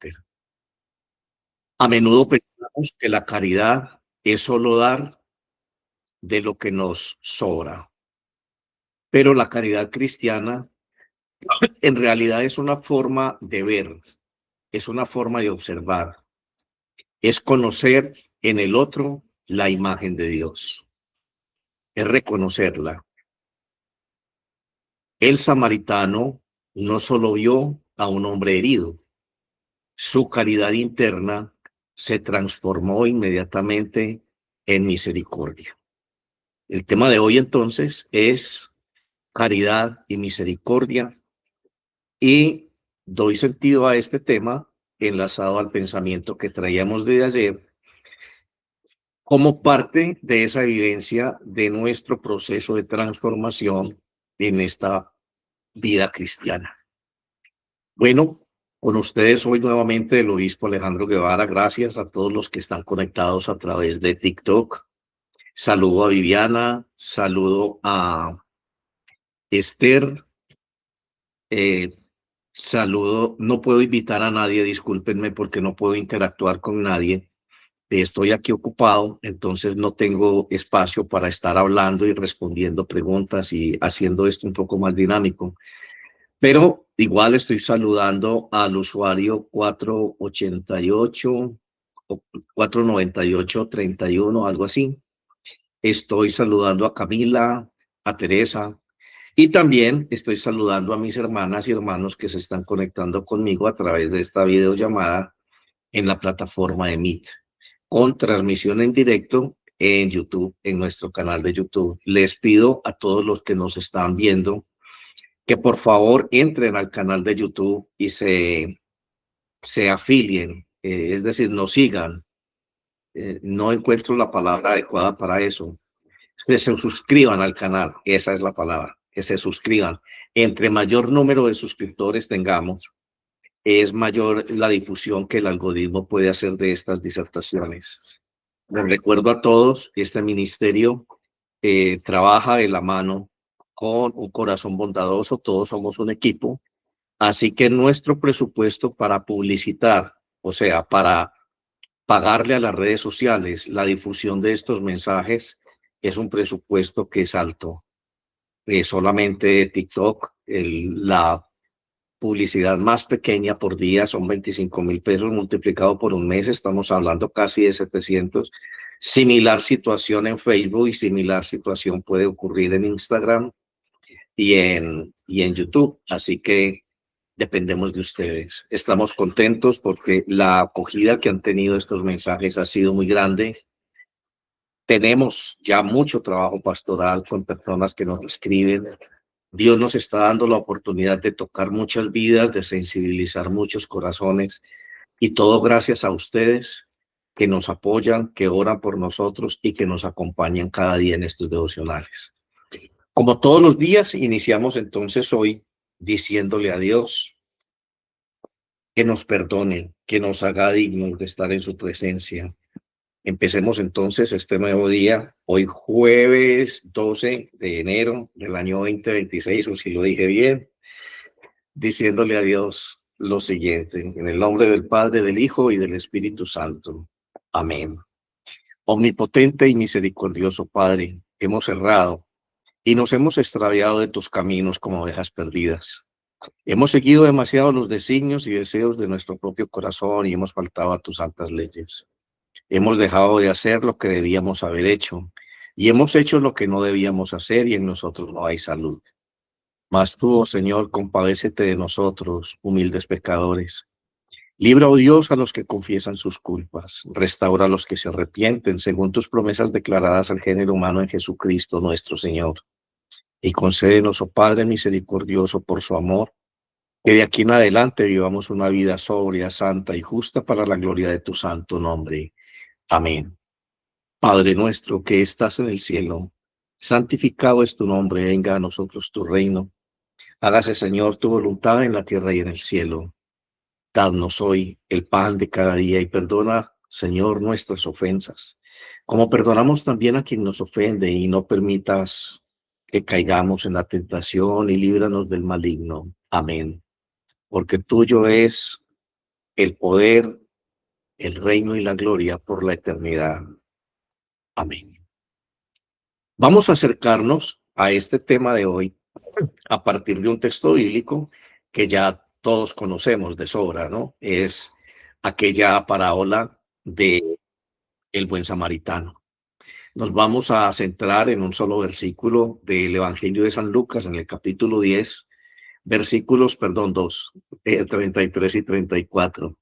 carácter. A menudo pensamos que la caridad es solo dar de lo que nos sobra, pero la caridad cristiana en realidad es una forma de ver, es una forma de observar, es conocer en el otro la imagen de Dios, es reconocerla. El samaritano no solo vio a un hombre herido, su caridad interna se transformó inmediatamente en misericordia. El tema de hoy entonces es caridad y misericordia, y doy sentido a este tema enlazado al pensamiento que traíamos de ayer como parte de esa evidencia de nuestro proceso de transformación en esta vida cristiana. Bueno, con ustedes hoy nuevamente el obispo Alejandro Guevara. Gracias a todos los que están conectados a través de TikTok. Saludo a Viviana, saludo a Esther, saludo, no puedo invitar a nadie, discúlpenme porque no puedo interactuar con nadie. Estoy aquí ocupado, entonces no tengo espacio para estar hablando y respondiendo preguntas y haciendo esto un poco más dinámico. Pero igual estoy saludando al usuario 488 o 498-31, algo así. Estoy saludando a Camila, a Teresa, y también estoy saludando a mis hermanas y hermanos que se están conectando conmigo a través de esta videollamada en la plataforma de Meet, con transmisión en directo en YouTube, en nuestro canal de YouTube. Les pido a todos los que nos están viendo que por favor entren al canal de YouTube y se afilien, es decir, nos sigan. No encuentro la palabra adecuada para eso. Se suscriban al canal, esa es la palabra, que se suscriban. Entre mayor número de suscriptores tengamos, es mayor la difusión que el algoritmo puede hacer de estas disertaciones. Les recuerdo a todos que este ministerio trabaja de la mano con un corazón bondadoso, todos somos un equipo, así que nuestro presupuesto para publicitar, o sea, para pagarle a las redes sociales la difusión de estos mensajes, es un presupuesto que es alto. Solamente TikTok, la publicidad más pequeña por día son 25,000 pesos multiplicado por un mes, estamos hablando casi de 700. Similar situación en Facebook y similar situación puede ocurrir en Instagram y en YouTube. Así que dependemos de ustedes. Estamos contentos porque la acogida que han tenido estos mensajes ha sido muy grande. Tenemos ya mucho trabajo pastoral con personas que nos escriben. Dios nos está dando la oportunidad de tocar muchas vidas, de sensibilizar muchos corazones, y todo gracias a ustedes que nos apoyan, que oran por nosotros y que nos acompañan cada día en estos devocionales. Como todos los días, iniciamos entonces hoy diciéndole a Dios que nos perdone, que nos haga dignos de estar en su presencia. Empecemos entonces este nuevo día, hoy jueves 12 de enero del año 2026, o si lo dije bien, diciéndole a Dios lo siguiente: en el nombre del Padre, del Hijo y del Espíritu Santo. Amén. Omnipotente y misericordioso Padre, hemos errado y nos hemos extraviado de tus caminos como ovejas perdidas. Hemos seguido demasiado los designios y deseos de nuestro propio corazón y hemos faltado a tus santas leyes. Hemos dejado de hacer lo que debíamos haber hecho y hemos hecho lo que no debíamos hacer, y en nosotros no hay salud. Mas tú, oh Señor, compadécete de nosotros, humildes pecadores. Libra, oh Dios, a los que confiesan sus culpas. Restaura a los que se arrepienten, según tus promesas declaradas al género humano en Jesucristo nuestro Señor. Y concédenos, oh Padre misericordioso, por su amor, que de aquí en adelante vivamos una vida sobria, santa y justa para la gloria de tu santo nombre. Amén. Padre nuestro que estás en el cielo, santificado es tu nombre, venga a nosotros tu reino. Hágase, Señor, tu voluntad en la tierra y en el cielo. Danos hoy el pan de cada día y perdona, Señor, nuestras ofensas, como perdonamos también a quien nos ofende, y no permitas que caigamos en la tentación, y líbranos del maligno. Amén. Porque tuyo es el poder, el reino y la gloria por la eternidad. Amén. Vamos a acercarnos a este tema de hoy a partir de un texto bíblico que ya todos conocemos de sobra, ¿no? Es aquella parábola de el buen samaritano. Nos vamos a centrar en un solo versículo del Evangelio de San Lucas, en el capítulo 10, versículos, perdón, 2, 33 y 34,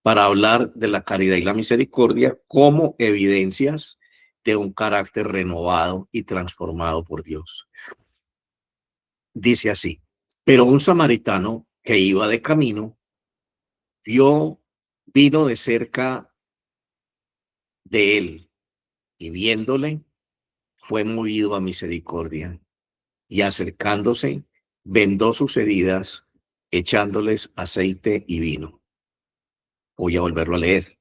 para hablar de la caridad y la misericordia como evidencias de un carácter renovado y transformado por Dios. Dice así: pero un samaritano que iba de camino vino de cerca de él, y viéndole fue movido a misericordia, y acercándose vendó sus heridas, echándoles aceite y vino. Voy a volverlo a leer.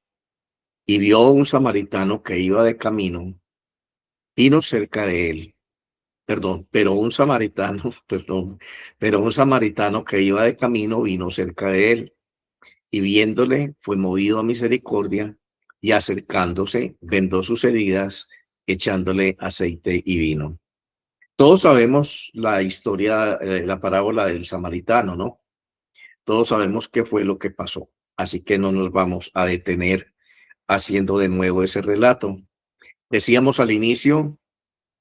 Y vio un samaritano que iba de camino, vino cerca de él, pero un samaritano, pero un samaritano que iba de camino vino cerca de él, y viéndole fue movido a misericordia, y acercándose vendó sus heridas, echándole aceite y vino. Todos sabemos la historia, la parábola del samaritano, ¿no? Todos sabemos qué fue lo que pasó, así que no nos vamos a detener haciendo de nuevo ese relato. Decíamos al inicio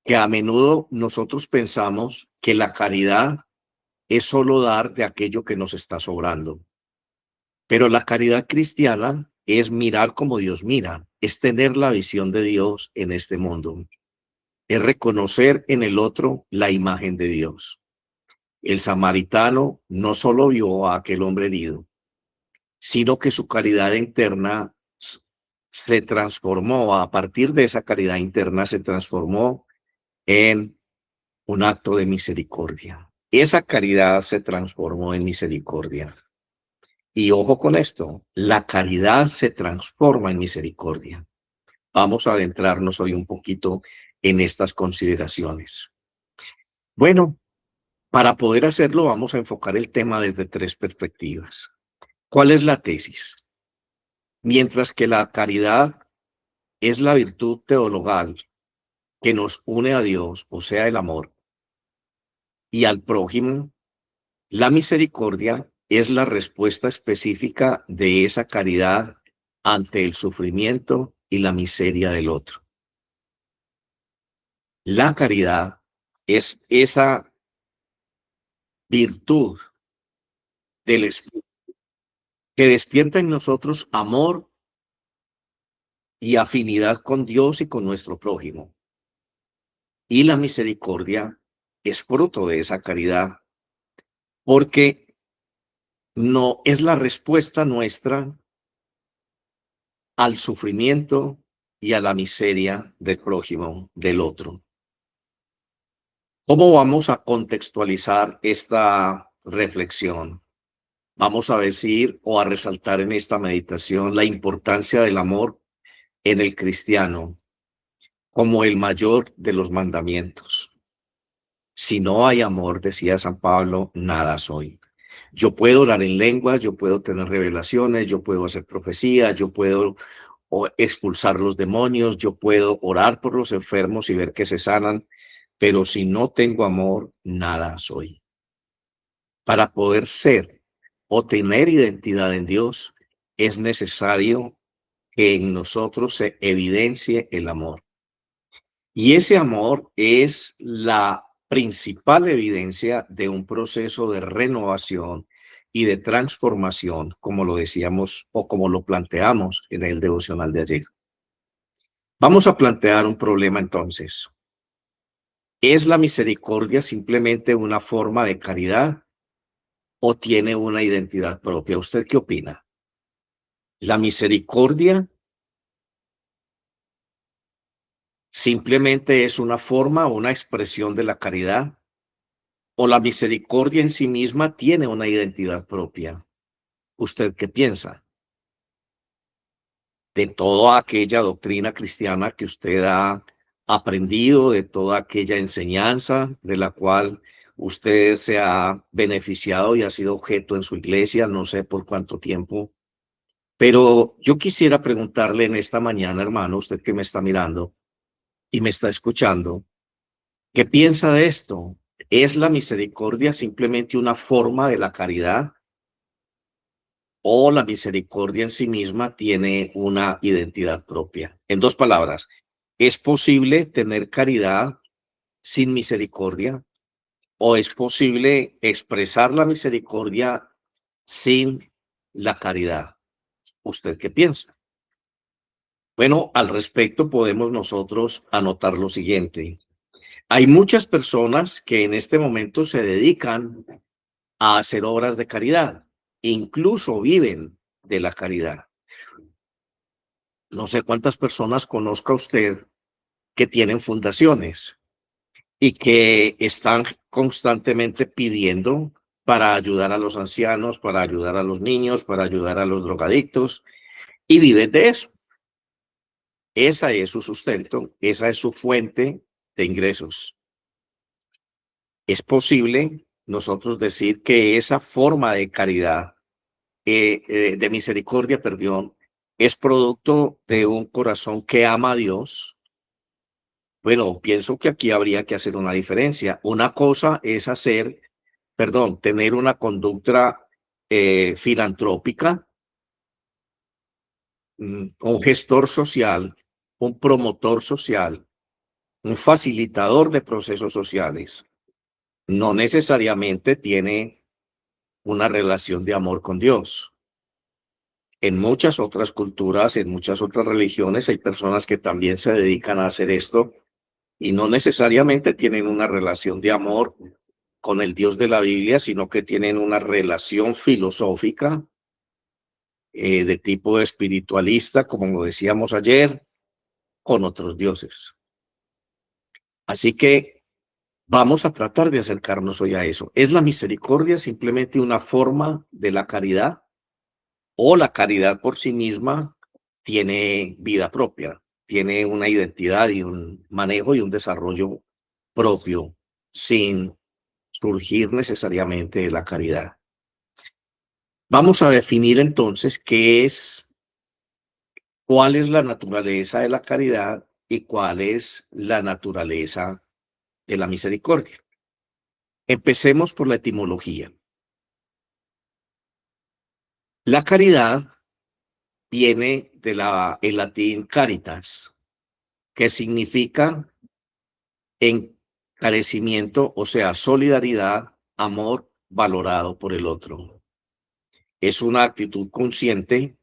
que a menudo nosotros pensamos que la caridad es solo dar de aquello que nos está sobrando. Pero la caridad cristiana es mirar como Dios mira, es tener la visión de Dios en este mundo, es reconocer en el otro la imagen de Dios. El samaritano no solo vio a aquel hombre herido, sino que su caridad interna se transformó, a partir de esa caridad interna se transformó en un acto de misericordia. Esa caridad se transformó en misericordia. Y ojo con esto, la caridad se transforma en misericordia. Vamos a adentrarnos hoy un poquito en estas consideraciones. Bueno, para poder hacerlo vamos a enfocar el tema desde tres perspectivas. ¿Cuál es la tesis? Mientras que la caridad es la virtud teologal que nos une a Dios, o sea, el amor, y al prójimo, la misericordia es la respuesta específica de esa caridad ante el sufrimiento y la miseria del otro. La caridad es esa virtud del Espíritu que despierta en nosotros amor y afinidad con Dios y con nuestro prójimo. Y la misericordia es fruto de esa caridad, porque no es la respuesta nuestra al sufrimiento y a la miseria del prójimo, del otro. ¿Cómo vamos a contextualizar esta reflexión? Vamos a decir o a resaltar en esta meditación la importancia del amor en el cristiano como el mayor de los mandamientos. Si no hay amor, decía San Pablo, nada soy. Yo puedo orar en lenguas, yo puedo tener revelaciones, yo puedo hacer profecía, yo puedo expulsar los demonios, yo puedo orar por los enfermos y ver que se sanan, pero si no tengo amor, nada soy. Para poder ser o tener identidad en Dios, es necesario que en nosotros se evidencie el amor. Y ese amor es la principal evidencia de un proceso de renovación y de transformación, como lo decíamos o como lo planteamos en el devocional de ayer. Vamos a plantear un problema entonces. ¿Es la misericordia simplemente una forma de caridad o tiene una identidad propia? ¿Usted qué opina? ¿La misericordia simplemente es una forma o una expresión de la caridad? ¿O la misericordia en sí misma tiene una identidad propia? ¿Usted qué piensa? De toda aquella doctrina cristiana que usted ha aprendido, de toda aquella enseñanza de la cual usted se ha beneficiado y ha sido objeto en su iglesia, no sé por cuánto tiempo, Pero yo quisiera preguntarle en esta mañana, hermano, usted que me está mirando y me está escuchando, ¿qué piensa de esto? ¿Es la misericordia simplemente una forma de la caridad o la misericordia en sí misma tiene una identidad propia? En dos palabras, ¿es posible tener caridad sin misericordia o es posible expresar la misericordia sin la caridad? ¿Usted qué piensa? Bueno, al respecto podemos nosotros anotar lo siguiente. Hay muchas personas que en este momento se dedican a hacer obras de caridad, incluso viven de la caridad. No sé cuántas personas conozca usted que tienen fundaciones y que están constantemente pidiendo para ayudar a los ancianos, para ayudar a los niños, para ayudar a los drogadictos, y viven de eso. Esa es su sustento, esa es su fuente de ingresos. Es posible nosotros decir que esa forma de caridad, de misericordia, perdón, es producto de un corazón que ama a Dios. Bueno, pienso que aquí habría que hacer una diferencia. Una cosa es tener una conducta filantrópica, un gestor social, un promotor social, un facilitador de procesos sociales. No necesariamente tiene una relación de amor con Dios. En muchas otras culturas, en muchas otras religiones, hay personas que también se dedican a hacer esto y no necesariamente tienen una relación de amor con el Dios de la Biblia, sino que tienen una relación filosófica de tipo espiritualista, como lo decíamos ayer, con otros dioses. Así que vamos a tratar de acercarnos hoy a eso. ¿Es la misericordia simplemente una forma de la caridad o la caridad por sí misma tiene vida propia, tiene una identidad y un manejo y un desarrollo propio sin surgir necesariamente de la caridad? Vamos a definir entonces cuál es la naturaleza de la caridad y cuál es la naturaleza de la misericordia. Empecemos por la etimología. La caridad viene el latín caritas, que significa encarecimiento, o sea, solidaridad, amor valorado por el otro. Es una actitud consciente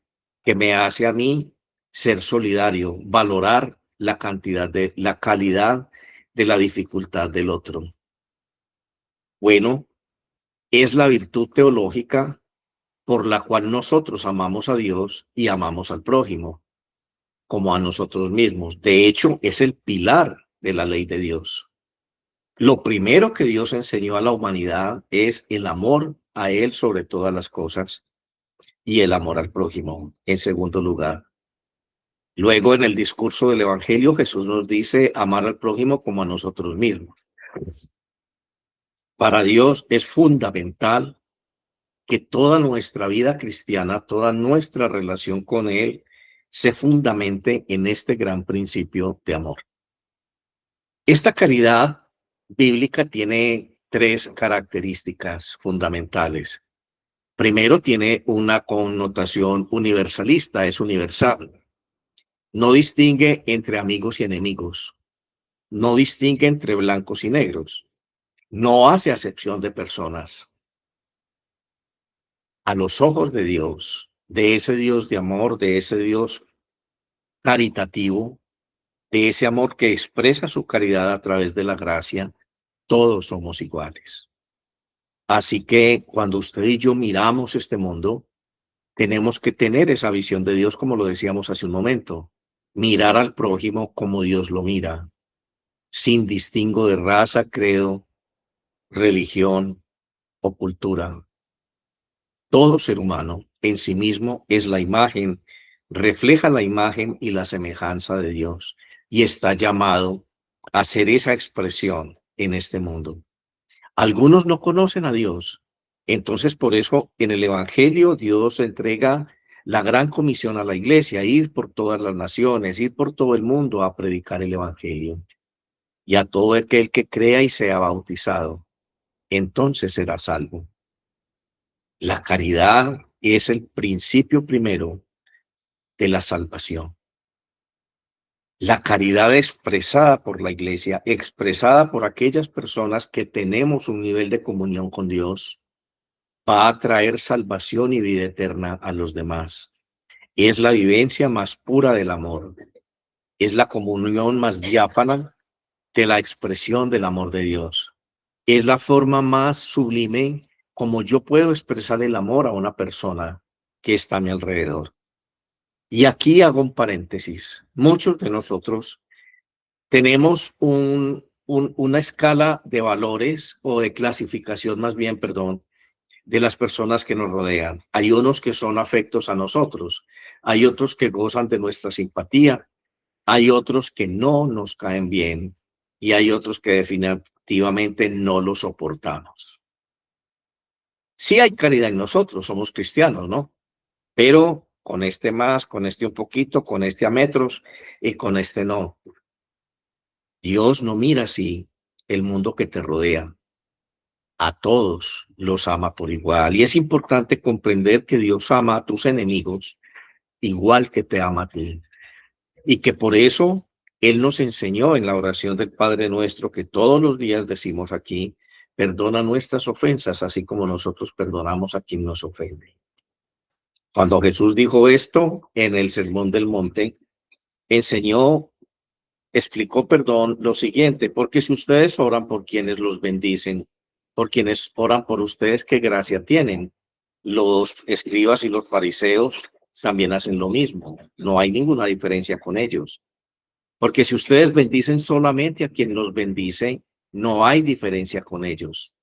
que me hace a mí ser solidario, valorar la calidad de la dificultad del otro. Bueno, es la virtud teológica por la cual nosotros amamos a Dios y amamos al prójimo como a nosotros mismos. De hecho, es el pilar de la ley de Dios. Lo primero que Dios enseñó a la humanidad es el amor a Él sobre todas las cosas y el amor al prójimo en segundo lugar. Luego, en el discurso del Evangelio, Jesús nos dice amar al prójimo como a nosotros mismos. Para Dios es fundamental que toda nuestra vida cristiana, toda nuestra relación con Él, se fundamente en este gran principio de amor. Esta caridad bíblica tiene tres características fundamentales. Primero, tiene una connotación universalista, es universal. No distingue entre amigos y enemigos. No distingue entre blancos y negros. No hace acepción de personas. A los ojos de Dios, de ese Dios de amor, de ese Dios caritativo, de ese amor que expresa su caridad a través de la gracia, todos somos iguales. Así que cuando usted y yo miramos este mundo, tenemos que tener esa visión de Dios, como lo decíamos hace un momento. Mirar al prójimo como Dios lo mira, sin distingo de raza, credo, religión o cultura. Todo ser humano en sí mismo es la imagen, refleja la imagen y la semejanza de Dios y está llamado a ser esa expresión en este mundo. Algunos no conocen a Dios, entonces por eso en el Evangelio Dios entrega la gran comisión a la iglesia, ir por todas las naciones, ir por todo el mundo a predicar el evangelio. Y a todo aquel que crea y sea bautizado, entonces será salvo. La caridad es el principio primero de la salvación. La caridad expresada por la iglesia, expresada por aquellas personas que tenemos un nivel de comunión con Dios, va a traer salvación y vida eterna a los demás. Es la vivencia más pura del amor. Es la comunión más diáfana de la expresión del amor de Dios. Es la forma más sublime como yo puedo expresar el amor a una persona que está a mi alrededor. Y aquí hago un paréntesis. Muchos de nosotros tenemos una escala de valores o de clasificación, más bien, perdón, de las personas que nos rodean. Hay unos que son afectos a nosotros, hay otros que gozan de nuestra simpatía, hay otros que no nos caen bien y hay otros que definitivamente no los soportamos. Sí hay caridad en nosotros, somos cristianos, ¿no? Pero con este más, con este un poquito, con este a metros y con este no. Dios no mira así el mundo que te rodea. A todos los ama por igual. Y es importante comprender que Dios ama a tus enemigos igual que te ama a ti. Y que por eso Él nos enseñó en la oración del Padre Nuestro que todos los días decimos aquí, perdona nuestras ofensas, así como nosotros perdonamos a quien nos ofende. Cuando Jesús dijo esto en el Sermón del Monte, enseñó, explicó, perdón, lo siguiente, porque si ustedes oran por quienes los bendicen, por quienes oran por ustedes, ¿qué gracia tienen? Los escribas y los fariseos también hacen lo mismo. No hay ninguna diferencia con ellos. Porque si ustedes bendicen solamente a quien los bendice, no hay diferencia con ellos.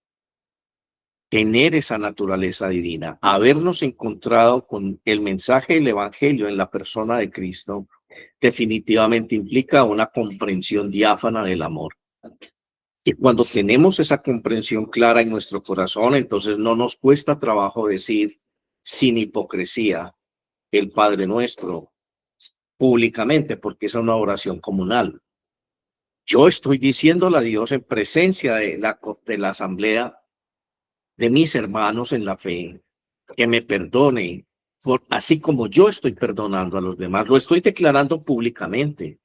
Tener esa naturaleza divina, habernos encontrado con el mensaje del Evangelio en la persona de Cristo, definitivamente implica una comprensión diáfana del amor. Y cuando tenemos esa comprensión clara en nuestro corazón, entonces no nos cuesta trabajo decir sin hipocresía el Padre Nuestro públicamente, porque es una oración comunal. Yo estoy diciéndole a Dios en presencia de la asamblea de mis hermanos en la fe, que me perdone, así como yo estoy perdonando a los demás. Lo estoy declarando públicamente.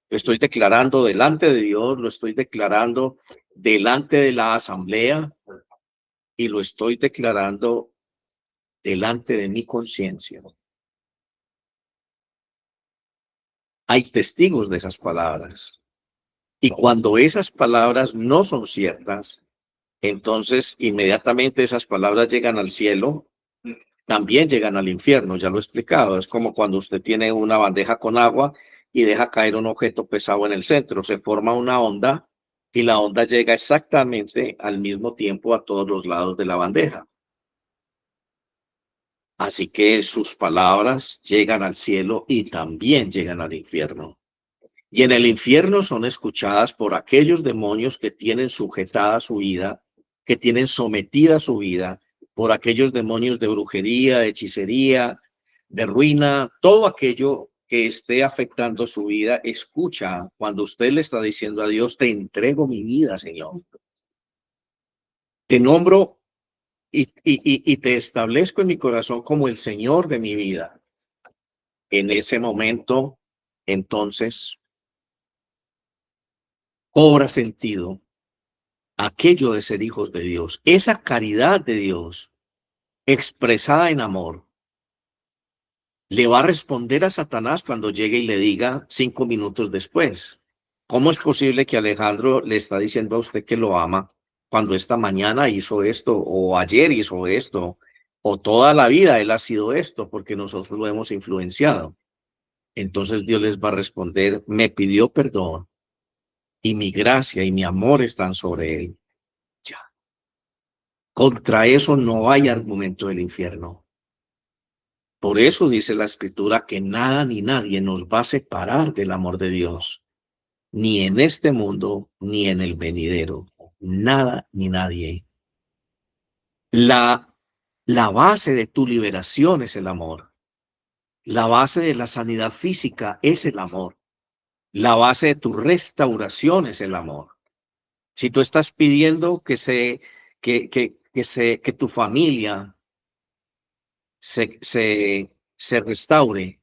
Lo estoy declarando delante de Dios, lo estoy declarando delante de la asamblea y lo estoy declarando delante de mi conciencia. Hay testigos de esas palabras. Y cuando esas palabras no son ciertas, entonces inmediatamente esas palabras llegan al cielo, también llegan al infierno, ya lo he explicado. Es como cuando usted tiene una bandeja con agua y deja caer un objeto pesado en el centro, se forma una onda y la onda llega exactamente al mismo tiempo a todos los lados de la bandeja. Así que sus palabras llegan al cielo y también llegan al infierno. Y en el infierno son escuchadas por aquellos demonios que tienen sujetada su vida, que tienen sometida su vida, por aquellos demonios de brujería, de hechicería, de ruina, todo aquello que esté afectando su vida, escucha cuando usted le está diciendo a Dios, te entrego mi vida, Señor. Te nombro y te establezco en mi corazón como el Señor de mi vida. En ese momento, entonces, cobra sentido aquello de ser hijos de Dios, esa caridad de Dios expresada en amor. Le va a responder a Satanás cuando llegue y le diga 5 minutos después, ¿cómo es posible que Alejandro le está diciendo a usted que lo ama cuando esta mañana hizo esto o ayer hizo esto o toda la vida él ha sido esto porque nosotros lo hemos influenciado? Entonces Dios les va a responder, me pidió perdón y mi gracia y mi amor están sobre él. Ya. Contra eso no hay argumento del infierno. Por eso dice la Escritura que nada ni nadie nos va a separar del amor de Dios, ni en este mundo, ni en el venidero. Nada ni nadie. La base de tu liberación es el amor. La base de la sanidad física es el amor. La base de tu restauración es el amor. Si tú estás pidiendo que tu familia se restaure,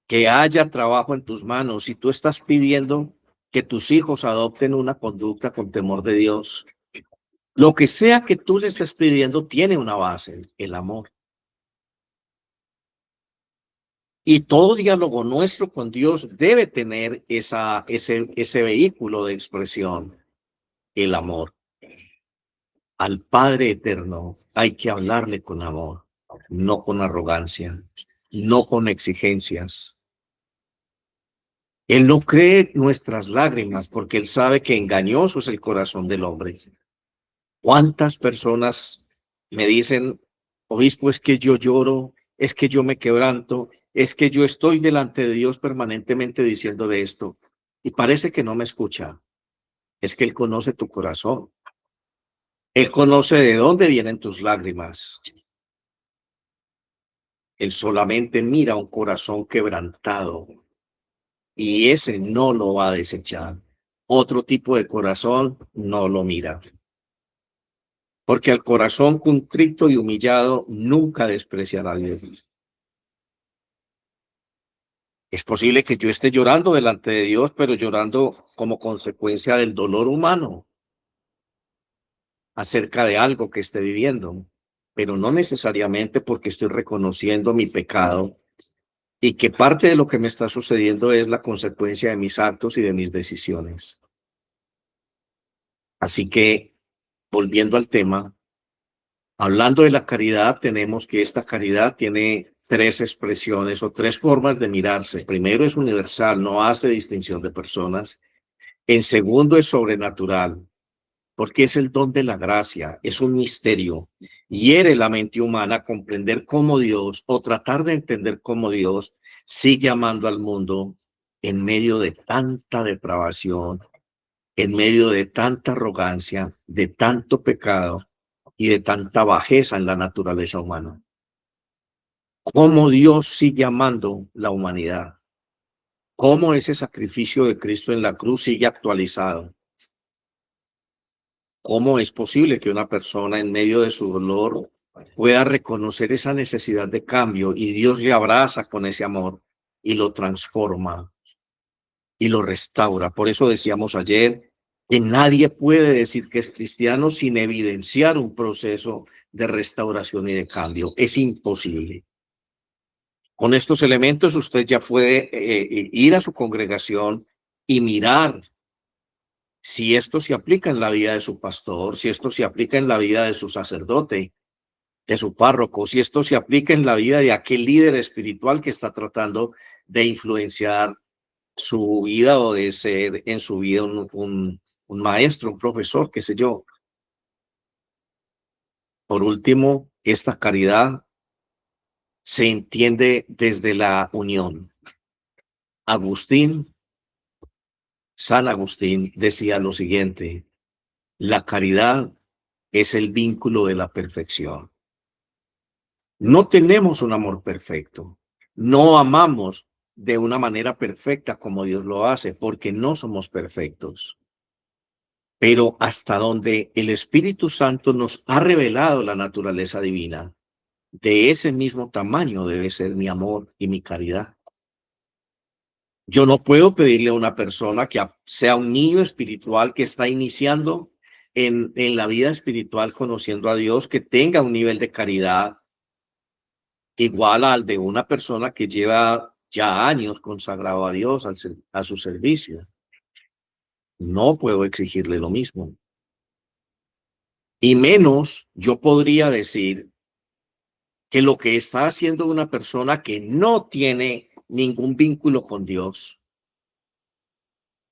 que haya trabajo en tus manos, si tú estás pidiendo que tus hijos adopten una conducta con temor de Dios, lo que sea que tú le estés pidiendo tiene una base, el amor. Y todo diálogo nuestro con Dios debe tener ese vehículo de expresión, el amor. Al Padre eterno hay que hablarle con amor, no con arrogancia, no con exigencias. Él no cree nuestras lágrimas porque él sabe que engañoso es el corazón del hombre. ¿Cuántas personas me dicen, obispo, es que yo lloro, es que yo me quebranto, es que yo estoy delante de Dios permanentemente diciéndole esto? Y parece que no me escucha. Es que él conoce tu corazón. Él conoce de dónde vienen tus lágrimas. Él solamente mira un corazón quebrantado y ese no lo va a desechar. Otro tipo de corazón no lo mira. Porque al corazón contrito y humillado nunca despreciará a Dios. Es posible que yo esté llorando delante de Dios, pero llorando como consecuencia del dolor humano acerca de algo que esté viviendo, pero no necesariamente porque estoy reconociendo mi pecado y que parte de lo que me está sucediendo es la consecuencia de mis actos y de mis decisiones. Así que, volviendo al tema, hablando de la caridad, tenemos que esta caridad tiene tres expresiones o tres formas de mirarse. Primero, es universal, no hace distinción de personas. En segundo, es sobrenatural, porque es el don de la gracia, es un misterio. Hiere la mente humana a comprender cómo Dios, o tratar de entender cómo Dios sigue amando al mundo en medio de tanta depravación, en medio de tanta arrogancia, de tanto pecado y de tanta bajeza en la naturaleza humana. Cómo Dios sigue amando la humanidad, cómo ese sacrificio de Cristo en la cruz sigue actualizado. ¿Cómo es posible que una persona en medio de su dolor pueda reconocer esa necesidad de cambio y Dios le abraza con ese amor y lo transforma y lo restaura? Por eso decíamos ayer que nadie puede decir que es cristiano sin evidenciar un proceso de restauración y de cambio. Es imposible. Con estos elementos usted ya puede ir a su congregación y mirar si esto se aplica en la vida de su pastor, si esto se aplica en la vida de su sacerdote, de su párroco, si esto se aplica en la vida de aquel líder espiritual que está tratando de influenciar su vida o de ser en su vida un maestro, un profesor, qué sé yo. Por último, esta caridad se entiende desde la unión. San Agustín decía lo siguiente: la caridad es el vínculo de la perfección. No tenemos un amor perfecto. No amamos de una manera perfecta como Dios lo hace, porque no somos perfectos. Pero hasta donde el Espíritu Santo nos ha revelado la naturaleza divina, de ese mismo tamaño debe ser mi amor y mi caridad. Yo no puedo pedirle a una persona que sea un niño espiritual que está iniciando en la vida espiritual conociendo a Dios, que tenga un nivel de caridad igual al de una persona que lleva ya años consagrado a Dios, a su servicio. No puedo exigirle lo mismo. Y menos yo podría decir que lo que está haciendo una persona que no tiene ningún vínculo con Dios,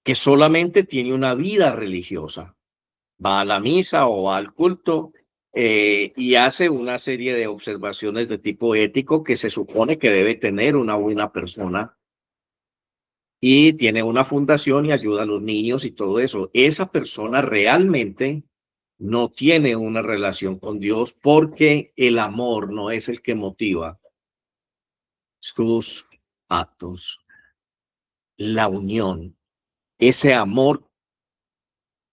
que solamente tiene una vida religiosa, va a la misa o va al culto y hace una serie de observaciones de tipo ético que se supone que debe tener una buena persona, y tiene una fundación y ayuda a los niños y todo eso. Esa persona realmente no tiene una relación con Dios porque el amor no es el que motiva sus actos. La unión, ese amor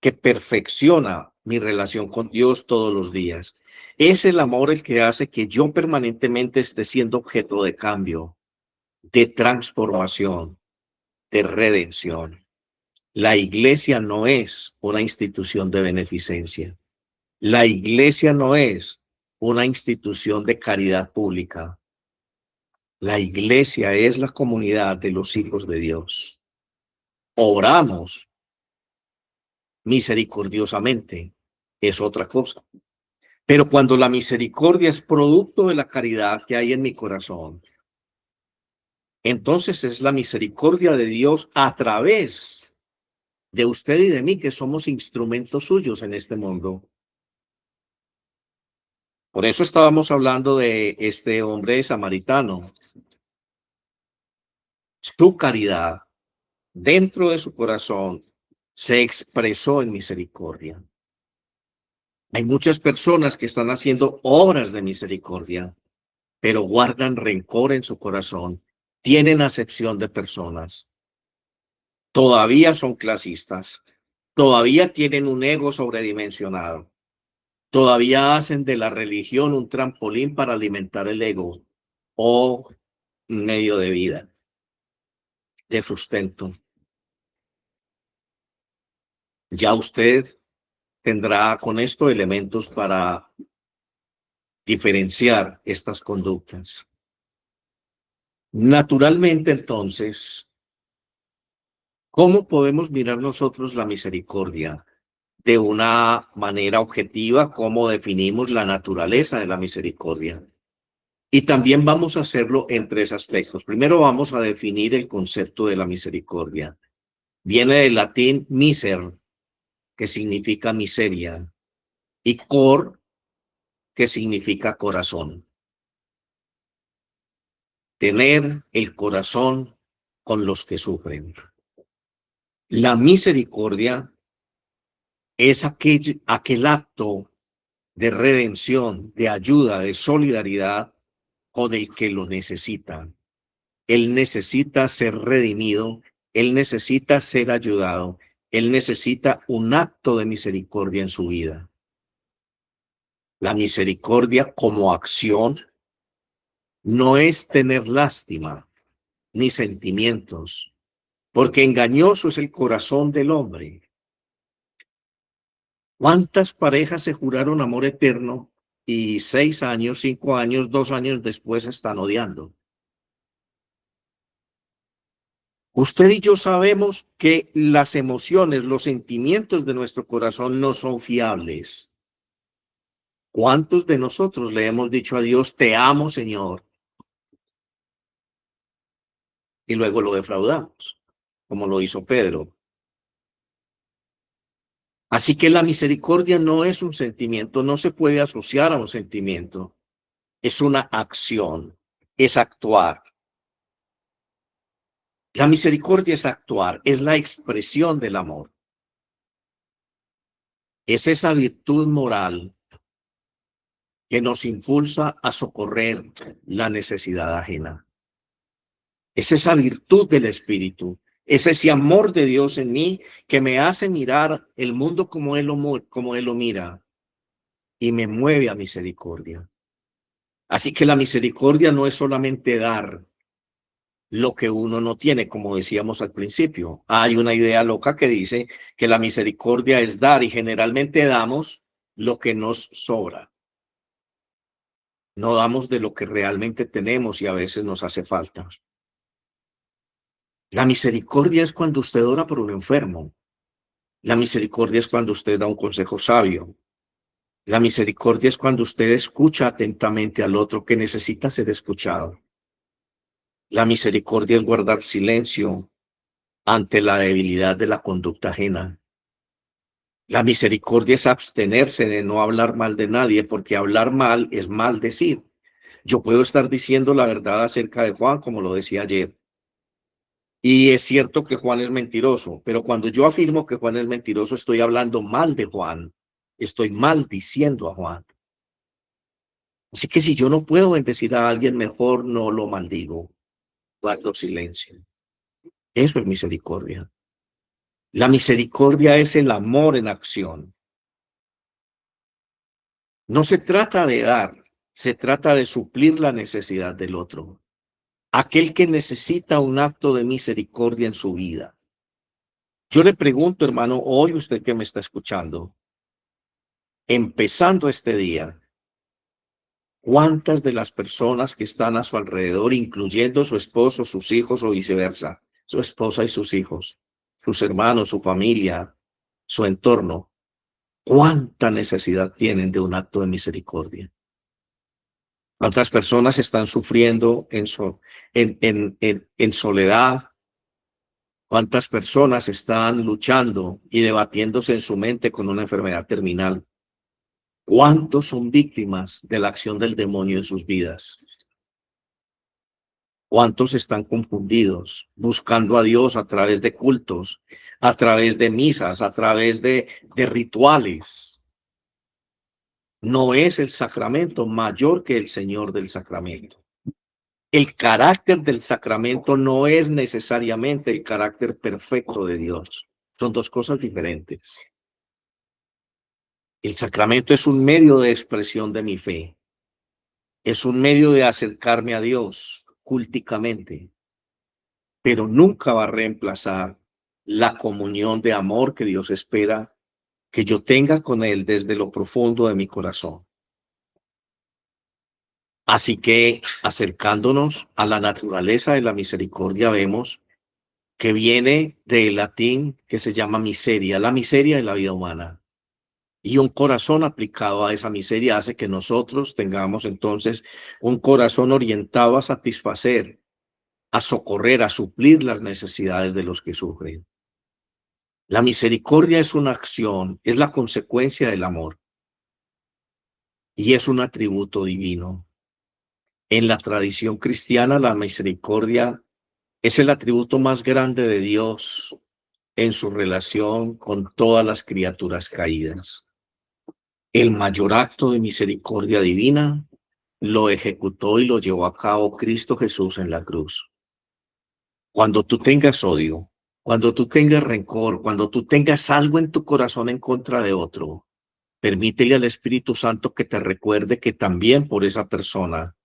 que perfecciona mi relación con Dios todos los días. Es el amor el que hace que yo permanentemente esté siendo objeto de cambio, de transformación, de redención. La iglesia no es una institución de beneficencia. La iglesia no es una institución de caridad pública. La iglesia es la comunidad de los hijos de Dios. Oramos misericordiosamente, es otra cosa. Pero cuando la misericordia es producto de la caridad que hay en mi corazón, entonces es la misericordia de Dios a través de usted y de mí, que somos instrumentos suyos en este mundo. Por eso estábamos hablando de este hombre samaritano. Su caridad dentro de su corazón se expresó en misericordia. Hay muchas personas que están haciendo obras de misericordia, pero guardan rencor en su corazón, tienen acepción de personas, todavía son clasistas, todavía tienen un ego sobredimensionado, todavía hacen de la religión un trampolín para alimentar el ego o un medio de vida, de sustento. Ya usted tendrá con esto elementos para diferenciar estas conductas. Naturalmente, entonces, ¿cómo podemos mirar nosotros la misericordia? De una manera objetiva, ¿cómo definimos la naturaleza de la misericordia? Y también vamos a hacerlo en tres aspectos. Primero vamos a definir el concepto de la misericordia. Viene del latín miser, que significa miseria, y cor, que significa corazón. Tener el corazón con los que sufren. La misericordia es aquel acto de redención, de ayuda, de solidaridad con el que lo necesita. Él necesita ser redimido, él necesita ser ayudado, él necesita un acto de misericordia en su vida. La misericordia como acción no es tener lástima ni sentimientos, porque engañoso es el corazón del hombre. ¿Cuántas parejas se juraron amor eterno y 6 años, 5 años, 2 años después están odiando? Usted y yo sabemos que las emociones, los sentimientos de nuestro corazón no son fiables. ¿Cuántos de nosotros le hemos dicho a Dios, te amo, Señor? Y luego lo defraudamos, como lo hizo Pedro. Así que la misericordia no es un sentimiento, no se puede asociar a un sentimiento. Es una acción, es actuar. La misericordia es actuar, es la expresión del amor. Es esa virtud moral que nos impulsa a socorrer la necesidad ajena. Es esa virtud del Espíritu, es ese amor de Dios en mí que me hace mirar el mundo como Él lo mira y me mueve a misericordia. Así que la misericordia no es solamente dar lo que uno no tiene, como decíamos al principio. Hay una idea loca que dice que la misericordia es dar y generalmente damos lo que nos sobra. No damos de lo que realmente tenemos y a veces nos hace falta. La misericordia es cuando usted ora por un enfermo. La misericordia es cuando usted da un consejo sabio. La misericordia es cuando usted escucha atentamente al otro que necesita ser escuchado. La misericordia es guardar silencio ante la debilidad de la conducta ajena. La misericordia es abstenerse de no hablar mal de nadie, porque hablar mal es maldecir. Yo puedo estar diciendo la verdad acerca de Juan, como lo decía ayer. Y es cierto que Juan es mentiroso, pero cuando yo afirmo que Juan es mentiroso, estoy hablando mal de Juan. Estoy maldiciendo a Juan. Así que si yo no puedo bendecir a alguien, mejor no lo maldigo. guardo silencio. Eso es misericordia. La misericordia es el amor en acción. No se trata de dar, se trata de suplir la necesidad del otro. Aquel que necesita un acto de misericordia en su vida. Yo le pregunto, hermano, hoy usted que me está escuchando, empezando este día, ¿cuántas de las personas que están a su alrededor, incluyendo su esposo, sus hijos o viceversa, su esposa y sus hijos, sus hermanos, su familia, su entorno, cuánta necesidad tienen de un acto de misericordia? ¿Cuántas personas están sufriendo en soledad? ¿Cuántas personas están luchando y debatiéndose en su mente con una enfermedad terminal? ¿Cuántos son víctimas de la acción del demonio en sus vidas? ¿Cuántos están confundidos, buscando a Dios a través de cultos, a través de misas, a través de rituales? No es el sacramento mayor que el Señor del sacramento. El carácter del sacramento no es necesariamente el carácter perfecto de Dios. Son dos cosas diferentes. El sacramento es un medio de expresión de mi fe. Es un medio de acercarme a Dios culticamente, pero nunca va a reemplazar la comunión de amor que Dios espera que yo tenga con Él desde lo profundo de mi corazón. Así que, acercándonos a la naturaleza de la misericordia, vemos que viene del latín que se llama miseria, la miseria de la vida humana. Y un corazón aplicado a esa miseria hace que nosotros tengamos entonces un corazón orientado a satisfacer, a socorrer, a suplir las necesidades de los que sufren. La misericordia es una acción, es la consecuencia del amor y es un atributo divino. En la tradición cristiana, la misericordia es el atributo más grande de Dios en su relación con todas las criaturas caídas. El mayor acto de misericordia divina lo ejecutó y lo llevó a cabo Cristo Jesús en la cruz. Cuando tú tengas odio, cuando tú tengas rencor, cuando tú tengas algo en tu corazón en contra de otro, permítele al Espíritu Santo que te recuerde que también por esa persona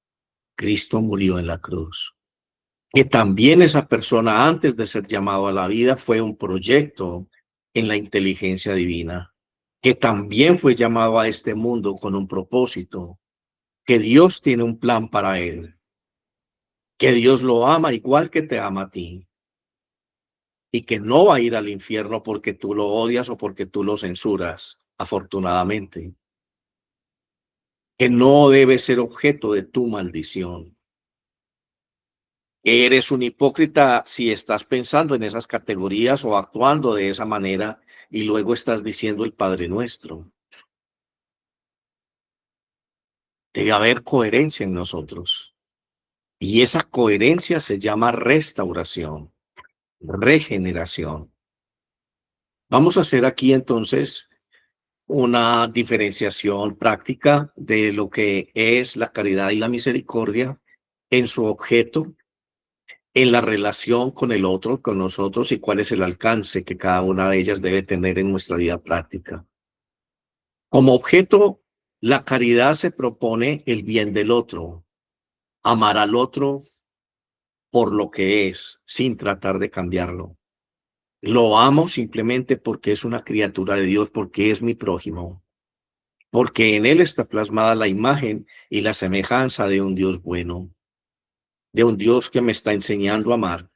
Cristo murió en la cruz. Que también esa persona antes de ser llamado a la vida fue un proyecto en la inteligencia divina. Que también fue llamado a este mundo con un propósito. Que Dios tiene un plan para él. Que Dios lo ama igual que te ama a ti. Y que no va a ir al infierno porque tú lo odias o porque tú lo censuras, afortunadamente. Que no debe ser objeto de tu maldición. Que eres un hipócrita si estás pensando en esas categorías o actuando de esa manera y luego estás diciendo el Padre Nuestro. Debe haber coherencia en nosotros. Y esa coherencia se llama restauración, regeneración. Vamos a hacer aquí entonces una diferenciación práctica de lo que es la caridad y la misericordia en su objeto, en la relación con el otro, con nosotros, y cuál es el alcance que cada una de ellas debe tener en nuestra vida práctica. Como objeto, la caridad se propone el bien del otro, amar al otro por lo que es, sin tratar de cambiarlo. Lo amo simplemente porque es una criatura de Dios, porque es mi prójimo, porque en él está plasmada la imagen y la semejanza de un Dios bueno, de un Dios que me está enseñando a amar.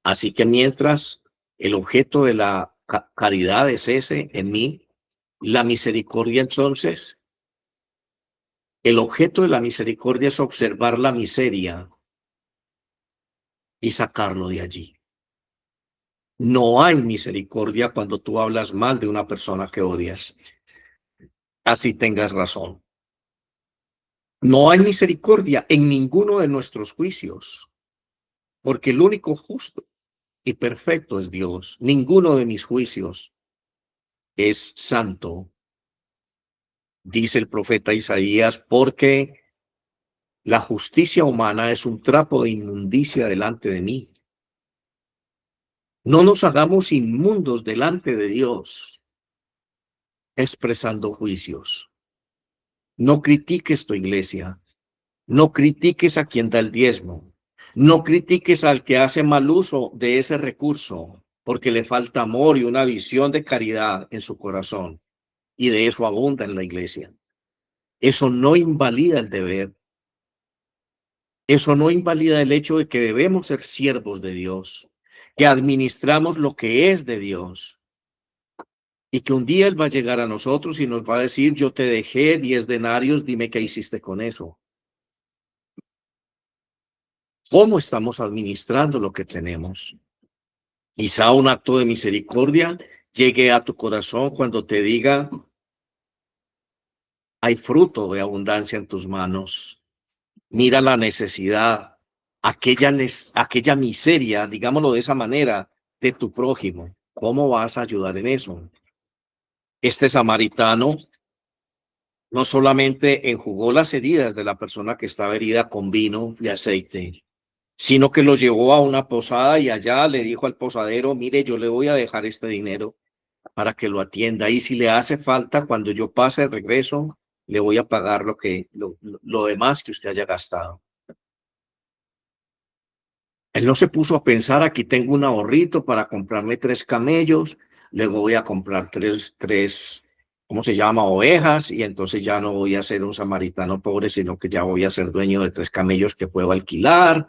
Así que mientras el objeto de la caridad es ese en mí, la misericordia entonces, el objeto de la misericordia es observar la miseria y sacarlo de allí. No hay misericordia cuando tú hablas mal de una persona que odias. Así tengas razón. No hay misericordia en ninguno de nuestros juicios, porque el único justo y perfecto es Dios. Ninguno de mis juicios es santo, dice el profeta Isaías, porque La justicia humana es un trapo de inmundicia delante de mí. No nos hagamos inmundos delante de Dios, expresando juicios. No critiques tu iglesia. No critiques a quien da el diezmo. No critiques al que hace mal uso de ese recurso, porque le falta amor y una visión de caridad en su corazón. Y de eso abunda en la iglesia. Eso no invalida el deber. Eso no invalida el hecho de que debemos ser siervos de Dios, que administramos lo que es de Dios y que un día Él va a llegar a nosotros y nos va a decir, yo te dejé 10 denarios, dime qué hiciste con eso. ¿Cómo estamos administrando lo que tenemos? Quizá un acto de misericordia llegue a tu corazón cuando te diga, hay fruto de abundancia en tus manos. Mira la necesidad, aquella miseria, digámoslo de esa manera, de tu prójimo. ¿Cómo vas a ayudar en eso? Este samaritano no solamente enjugó las heridas de la persona que estaba herida con vino y aceite, sino que lo llevó a una posada y allá le dijo al posadero, mire, yo le voy a dejar este dinero para que lo atienda y si le hace falta, cuando yo pase de regreso, le voy a pagar lo demás que usted haya gastado. Él no se puso a pensar, aquí tengo un ahorrito para comprarme 3 camellos, luego voy a comprar tres, ¿cómo se llama? Ovejas, y entonces ya no voy a ser un samaritano pobre, sino que ya voy a ser dueño de 3 camellos que puedo alquilar.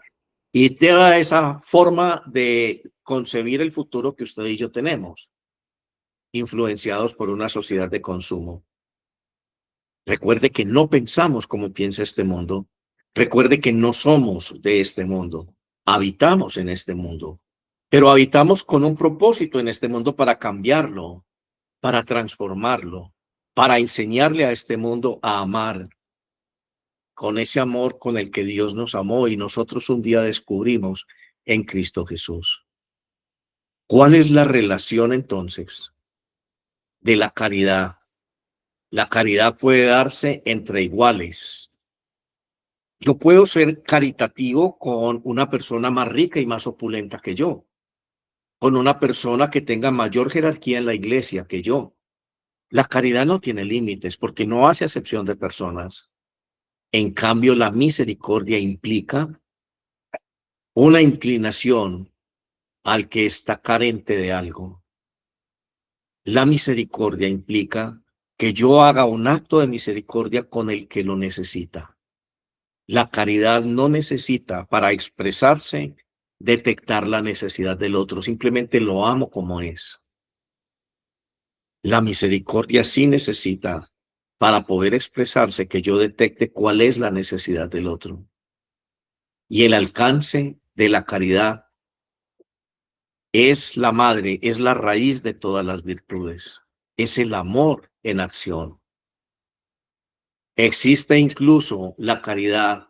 Y toda esa forma de concebir el futuro que usted y yo tenemos, influenciados por una sociedad de consumo. Recuerde que no pensamos como piensa este mundo. Recuerde que no somos de este mundo. Habitamos en este mundo, pero habitamos con un propósito en este mundo para cambiarlo, para transformarlo, para enseñarle a este mundo a amar con ese amor con el que Dios nos amó y nosotros un día descubrimos en Cristo Jesús. ¿Cuál es la relación entonces de la caridad? La caridad puede darse entre iguales. Yo puedo ser caritativo con una persona más rica y más opulenta que yo, con una persona que tenga mayor jerarquía en la iglesia que yo. La caridad no tiene límites porque no hace acepción de personas. En cambio, la misericordia implica una inclinación al que está carente de algo. La misericordia implica que yo haga un acto de misericordia con el que lo necesita. La caridad no necesita para expresarse detectar la necesidad del otro, simplemente lo amo como es. La misericordia sí necesita para poder expresarse que yo detecte cuál es la necesidad del otro. Y el alcance de la caridad es la madre, es la raíz de todas las virtudes. Es el amor en acción. Existe incluso la caridad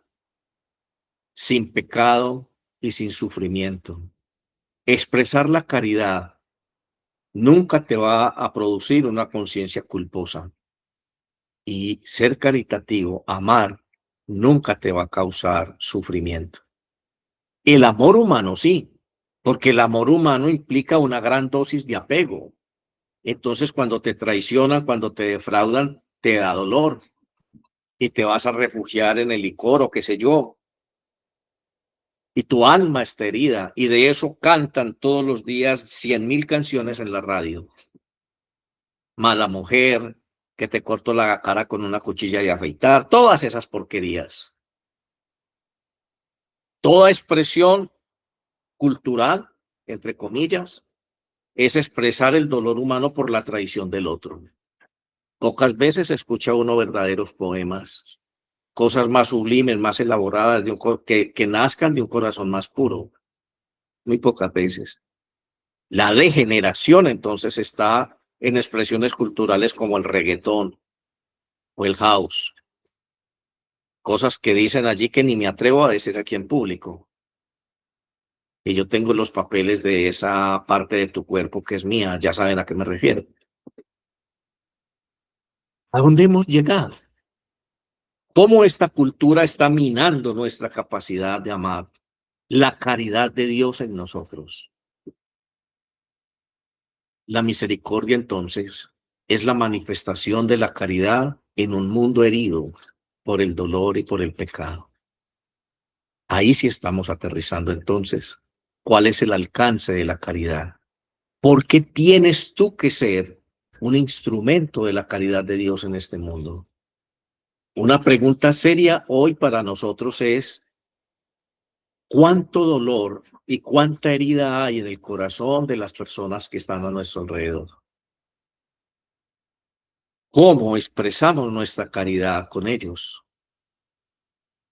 sin pecado y sin sufrimiento. Expresar la caridad nunca te va a producir una conciencia culposa. Y ser caritativo, amar, nunca te va a causar sufrimiento. El amor humano sí, porque el amor humano implica una gran dosis de apego. Entonces, cuando te traicionan, cuando te defraudan, te da dolor y te vas a refugiar en el licor o qué sé yo. Y tu alma está herida y de eso cantan todos los días 100.000 canciones en la radio. Mala mujer, que te cortó la cara con una cuchilla de afeitar, todas esas porquerías. Toda expresión cultural, entre comillas, es expresar el dolor humano por la traición del otro. Pocas veces escucha uno verdaderos poemas, cosas más sublimes, más elaboradas, que nazcan de un corazón más puro. Muy pocas veces. La degeneración entonces está en expresiones culturales como el reggaetón o el house. Cosas que dicen allí que ni me atrevo a decir aquí en público. Y yo tengo los papeles de esa parte de tu cuerpo que es mía, ya saben a qué me refiero. ¿A dónde hemos llegado? cómo esta cultura está minando nuestra capacidad de amar, la caridad de Dios en nosotros. La misericordia, entonces, es la manifestación de la caridad en un mundo herido por el dolor y por el pecado. Ahí sí estamos aterrizando entonces. ¿Cuál es el alcance de la caridad? ¿Por qué tienes tú que ser un instrumento de la caridad de Dios en este mundo? Una pregunta seria hoy para nosotros es: ¿cuánto dolor y cuánta herida hay en el corazón de las personas que están a nuestro alrededor? ¿Cómo expresamos nuestra caridad con ellos?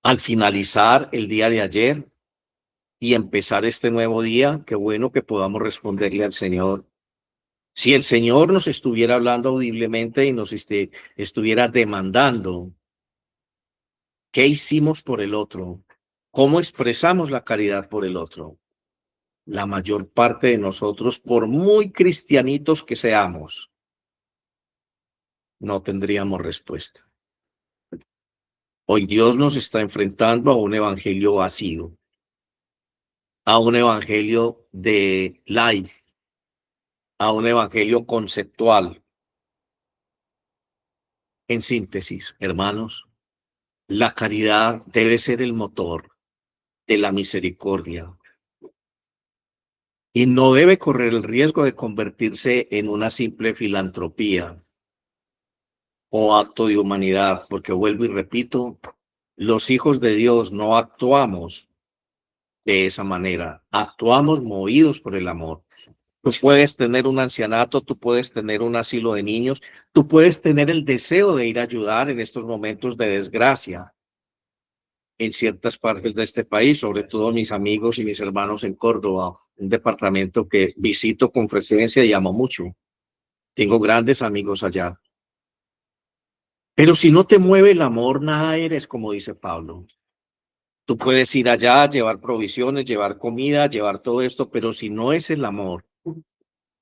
Al finalizar el día de ayer y empezar este nuevo día, qué bueno que podamos responderle al Señor. Si el Señor nos estuviera hablando audiblemente y nos estuviera demandando, ¿qué hicimos por el otro? ¿Cómo expresamos la caridad por el otro? La mayor parte de nosotros, por muy cristianitos que seamos, no tendríamos respuesta. Hoy Dios nos está enfrentando a un evangelio vacío, a un evangelio de life, a un evangelio conceptual. En síntesis, hermanos, la caridad debe ser el motor de la misericordia y no debe correr el riesgo de convertirse en una simple filantropía o acto de humanidad, porque vuelvo y repito, los hijos de Dios no actuamos de esa manera, actuamos movidos por el amor. Tú puedes tener un ancianato, tú puedes tener un asilo de niños, tú puedes tener el deseo de ir a ayudar en estos momentos de desgracia en ciertas partes de este país, sobre todo mis amigos y mis hermanos en Córdoba, un departamento que visito con frecuencia y amo mucho. Tengo grandes amigos allá. Pero si no te mueve el amor, nada eres, como dice Pablo. Tú puedes ir allá, llevar provisiones, llevar comida, llevar todo esto, pero si no es el amor,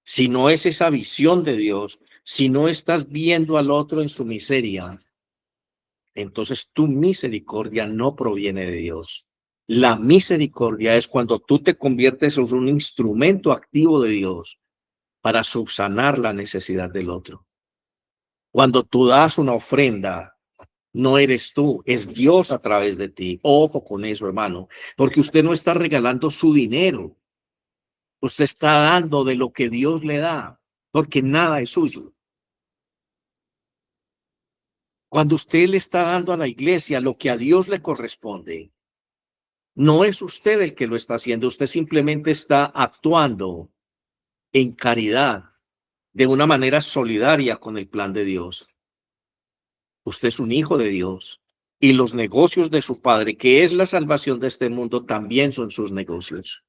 si no es esa visión de Dios, si no estás viendo al otro en su miseria, entonces tu misericordia no proviene de Dios. La misericordia es cuando tú te conviertes en un instrumento activo de Dios para subsanar la necesidad del otro. Cuando tú das una ofrenda, no eres tú, es Dios a través de ti. Ojo con eso, hermano, porque usted no está regalando su dinero, usted está dando de lo que Dios le da, porque nada es suyo. Cuando usted le está dando a la iglesia lo que a Dios le corresponde, no es usted el que lo está haciendo, usted simplemente está actuando en caridad, de una manera solidaria con el plan de Dios. Usted es un hijo de Dios y los negocios de su Padre, que es la salvación de este mundo, también son sus negocios.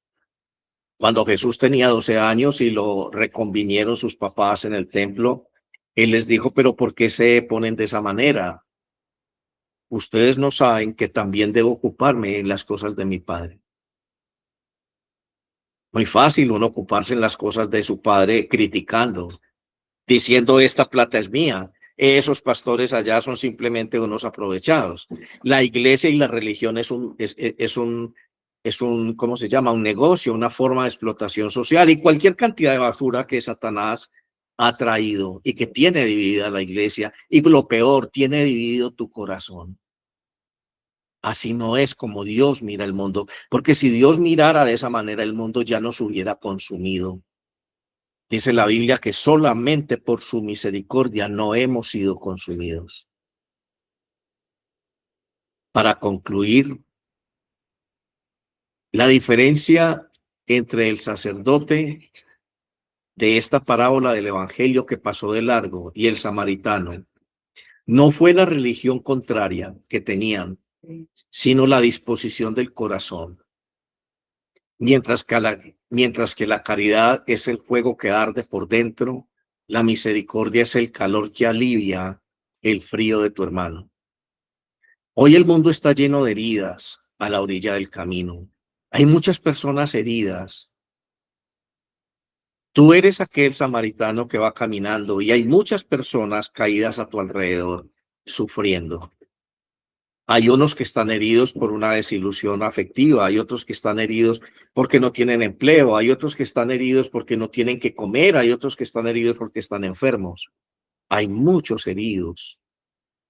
Cuando Jesús tenía 12 años y lo reconvinieron sus papás en el templo, Él les dijo: pero ¿por qué se ponen de esa manera? Ustedes no saben que también debo ocuparme en las cosas de mi Padre. Muy fácil uno ocuparse en las cosas de su Padre criticando, diciendo: esta plata es mía. Esos pastores allá son simplemente unos aprovechados. La iglesia y la religión es un, ¿cómo se llama? Un negocio, una forma de explotación social y cualquier cantidad de basura que Satanás ha traído y que tiene dividida la iglesia. Y lo peor, tiene dividido tu corazón. Así no es como Dios mira el mundo, porque si Dios mirara de esa manera, el mundo ya nos hubiera consumido. Dice la Biblia que solamente por su misericordia no hemos sido consumidos. Para concluir, la diferencia entre el sacerdote de esta parábola del Evangelio que pasó de largo y el samaritano no fue la religión contraria que tenían, sino la disposición del corazón. Mientras que la caridad es el fuego que arde por dentro, la misericordia es el calor que alivia el frío de tu hermano. Hoy el mundo está lleno de heridas a la orilla del camino. Hay muchas personas heridas. Tú eres aquel samaritano que va caminando y hay muchas personas caídas a tu alrededor, sufriendo. Hay unos que están heridos por una desilusión afectiva, hay otros que están heridos porque no tienen empleo, hay otros que están heridos porque no tienen que comer, hay otros que están heridos porque están enfermos. Hay muchos heridos.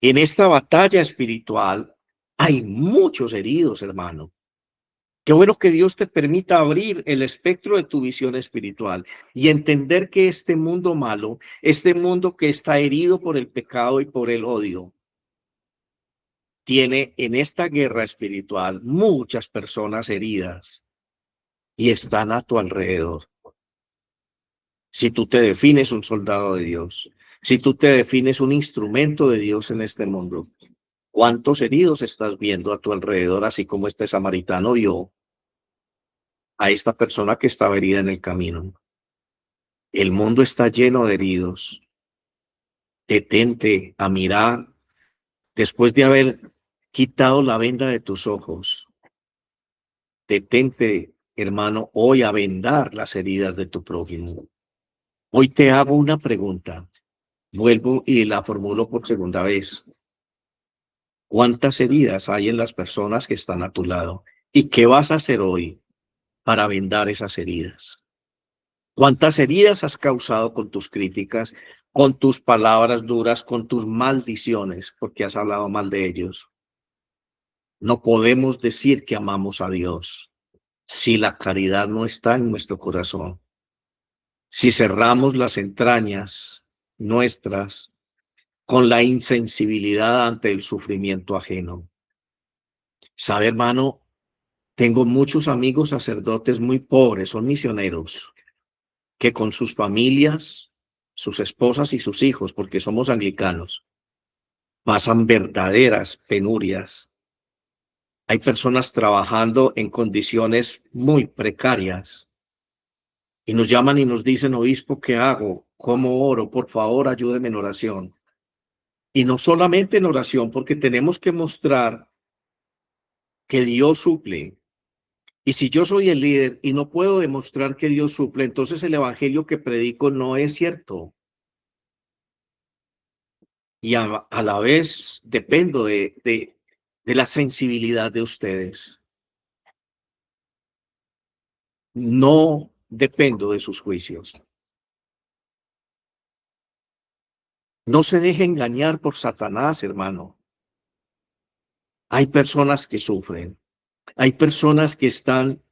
En esta batalla espiritual hay muchos heridos, hermano. Qué bueno que Dios te permita abrir el espectro de tu visión espiritual y entender que este mundo malo, este mundo que está herido por el pecado y por el odio, tiene en esta guerra espiritual muchas personas heridas y están a tu alrededor. Si tú te defines un soldado de Dios, si tú te defines un instrumento de Dios en este mundo, ¿cuántos heridos estás viendo a tu alrededor? Así como este samaritano vio a esta persona que estaba herida en el camino. El mundo está lleno de heridos. Detente a mirar después de haber quitado la venda de tus ojos. Detente, hermano, hoy a vendar las heridas de tu prójimo. Hoy te hago una pregunta. Vuelvo y la formulo por segunda vez. ¿Cuántas heridas hay en las personas que están a tu lado? ¿Y qué vas a hacer hoy para vendar esas heridas? ¿Cuántas heridas has causado con tus críticas, con tus palabras duras, con tus maldiciones, porque has hablado mal de ellos? No podemos decir que amamos a Dios si la caridad no está en nuestro corazón. Si cerramos las entrañas nuestras con la insensibilidad ante el sufrimiento ajeno. Sabe, hermano, tengo muchos amigos sacerdotes muy pobres, son misioneros, que con sus familias, sus esposas y sus hijos, porque somos anglicanos, pasan verdaderas penurias. Hay personas trabajando en condiciones muy precarias y nos llaman y nos dicen, obispo, ¿qué hago? ¿Cómo oro? Por favor, ayúdeme en oración. Y no solamente en oración, porque tenemos que mostrar que Dios suple. Y si yo soy el líder y no puedo demostrar que Dios suple, entonces el evangelio que predico no es cierto. Y a la vez dependo de la sensibilidad de ustedes. No dependo de sus juicios. No se deje engañar por Satanás, hermano. Hay personas que sufren. Hay personas que están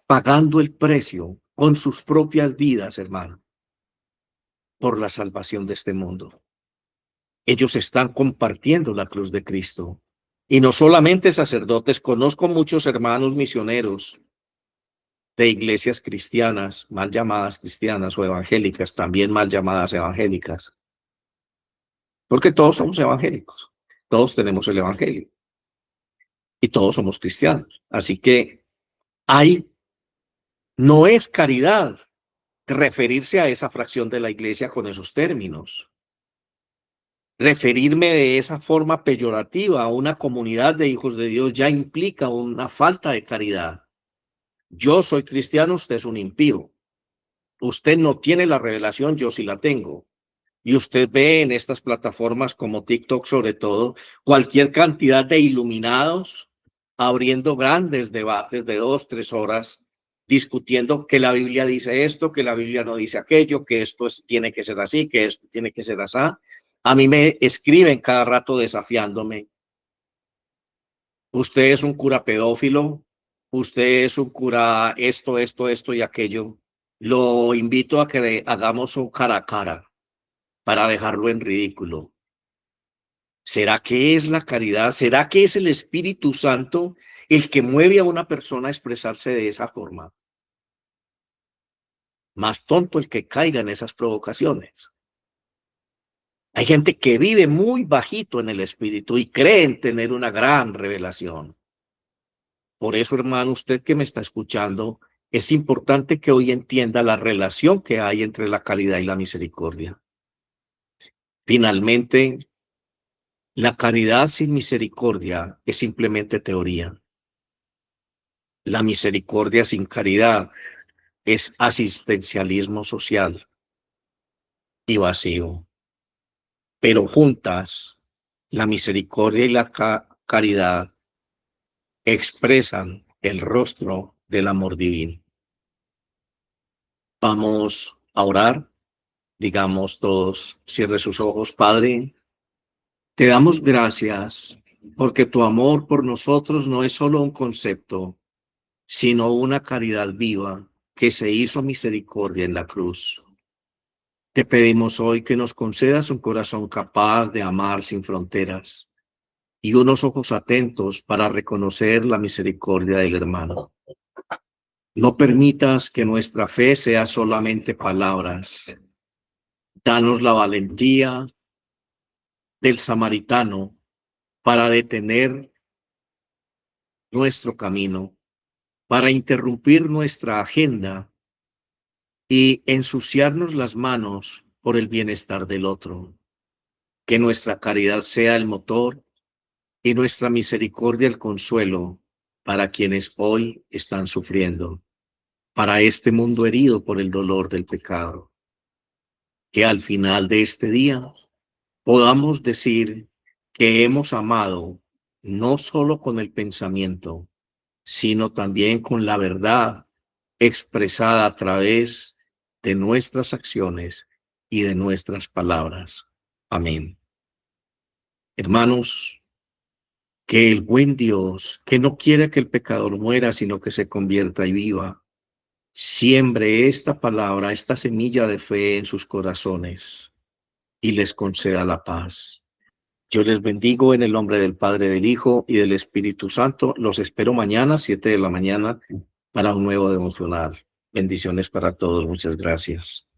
pagando el precio con sus propias vidas, hermano, por la salvación de este mundo. Ellos están compartiendo la cruz de Cristo. Y no solamente sacerdotes, conozco muchos hermanos misioneros de iglesias cristianas, mal llamadas cristianas o evangélicas, también mal llamadas evangélicas, porque todos somos evangélicos, todos tenemos el evangelio y todos somos cristianos. Así que no es caridad referirse a esa fracción de la iglesia con esos términos. Referirme de esa forma peyorativa a una comunidad de hijos de Dios ya implica una falta de caridad. Yo soy cristiano, usted es un impío. Usted no tiene la revelación, yo sí la tengo. Y usted ve en estas plataformas como TikTok sobre todo, cualquier cantidad de iluminados abriendo grandes debates de 2, 3 horas, discutiendo que la Biblia dice esto, que la Biblia no dice aquello, que tiene que ser así, que esto tiene que ser así. A mí me escriben cada rato desafiándome. Usted es un cura pedófilo, usted es un cura esto y aquello. Lo invito a que hagamos un cara a cara para dejarlo en ridículo. ¿Será que es la caridad? ¿Será que es el Espíritu Santo el que mueve a una persona a expresarse de esa forma? Más tonto el que caiga en esas provocaciones. Hay gente que vive muy bajito en el espíritu y creen tener una gran revelación. Por eso, hermano, usted que me está escuchando, es importante que hoy entienda la relación que hay entre la caridad y la misericordia. Finalmente, la caridad sin misericordia es simplemente teoría. La misericordia sin caridad es asistencialismo social y vacío. Pero juntas, la misericordia y la caridad expresan el rostro del amor divino. Vamos a orar. Digamos todos, cierre sus ojos. Padre, te damos gracias porque tu amor por nosotros no es solo un concepto, sino una caridad viva que se hizo misericordia en la cruz. Te pedimos hoy que nos concedas un corazón capaz de amar sin fronteras y unos ojos atentos para reconocer la misericordia del hermano. No permitas que nuestra fe sea solamente palabras. Danos la valentía del samaritano para detener nuestro camino, para interrumpir nuestra agenda y ensuciarnos las manos por el bienestar del otro. Que nuestra caridad sea el motor y nuestra misericordia el consuelo para quienes hoy están sufriendo, para este mundo herido por el dolor del pecado. Que al final de este día podamos decir que hemos amado no solo con el pensamiento, sino también con la verdad expresada a través de nuestras acciones y de nuestras palabras. Amén. Hermanos, que el buen Dios, que no quiere que el pecador muera, sino que se convierta y viva, siembre esta palabra, esta semilla de fe en sus corazones y les conceda la paz. Yo les bendigo en el nombre del Padre, del Hijo y del Espíritu Santo. Los espero mañana, 7 de la mañana, para un nuevo devocional. Bendiciones para todos. Muchas gracias.